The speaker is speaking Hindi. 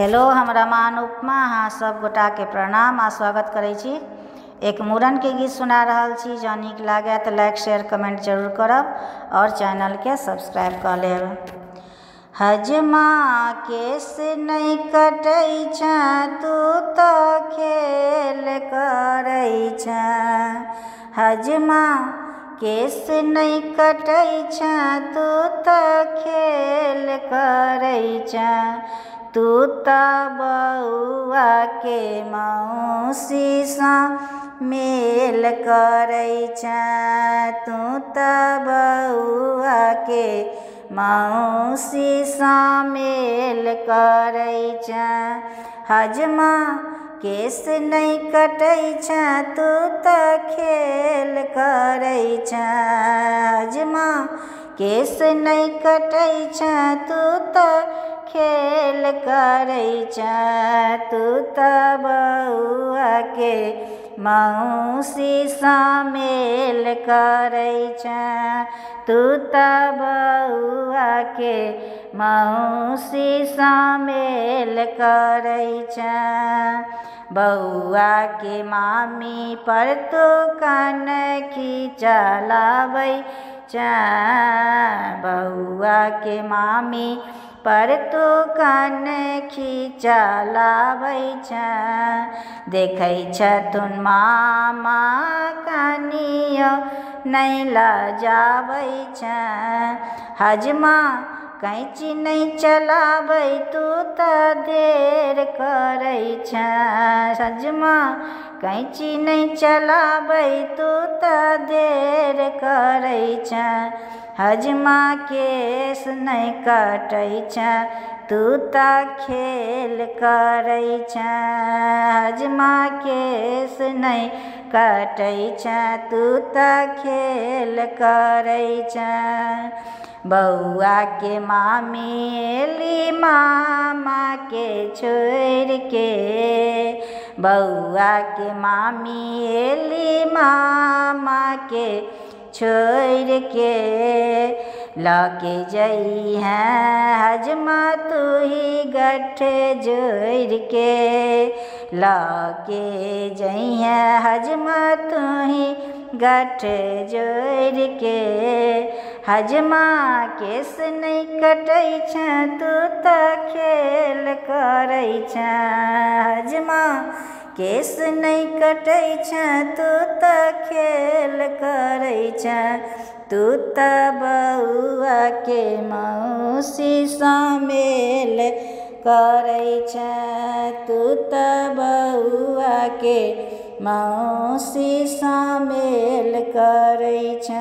हेलो, हम रमान उपमा अहाँ सब गोटा के प्रणाम आ स्वागत करै छी। एक मूड़न के गीत सुना रहल छी। जँ नीक लागे तो लाइक शेयर कमेंट जरूर करब और चैनल के सब्सक्राइब कऽ लेब। हजमा केस नहीं कटै छ, तू तो खेल करै छ। हजमा केस नहीं कटै छ, तू तो खेल करै छ। तू तो बउआ के मौसी सँ मेल करै छ। तू तो बउआ के मौसी सँ मेल करै छ। हजमा केस नहीं कटै छ, तू तो खेल करै छ। हजमा केस नहीं कटै छ, तू तो खेल करै छ। तू तो बउआ के मौसी सँ मेल करै छ। तू तो बउआ के मौसी सँ मेल करै छ। बउआ के मामी पर तू कनखी चलाबै छ। बउआ के मामी पर तू कनखी चलाबै छ। देखै छथुन मामा कनियो नहीं लजाबै छ। हजमा कैंची नहीं चलाबै, तू तो देर करै छ। हजमा कैंची नहीं चलाबै, तू तो देर करै छ। हजमा केस नहीं कटै छ, तू तो खेल करै छ। हजमा केस नहीं कटै छ, तू तो खेल करै छ। बउआ के मामी एली मामा के छोड़ के। बउआ के मामी एली मामा के छोड़ के। लके जई है हजमा तू ही गठ जोड़ के। लके जई है हजमा तू ही गठ जोड़ के। हजमा केस नहीं कटै छ, तू तो खेल करै छ। हजमा केस नहीं कटै छ, तू तो खेल करै छ। तू तो बउआ के मौसी सँ मेल करै छ। तू तो बउआ के मौसी सँ मेल करै छ।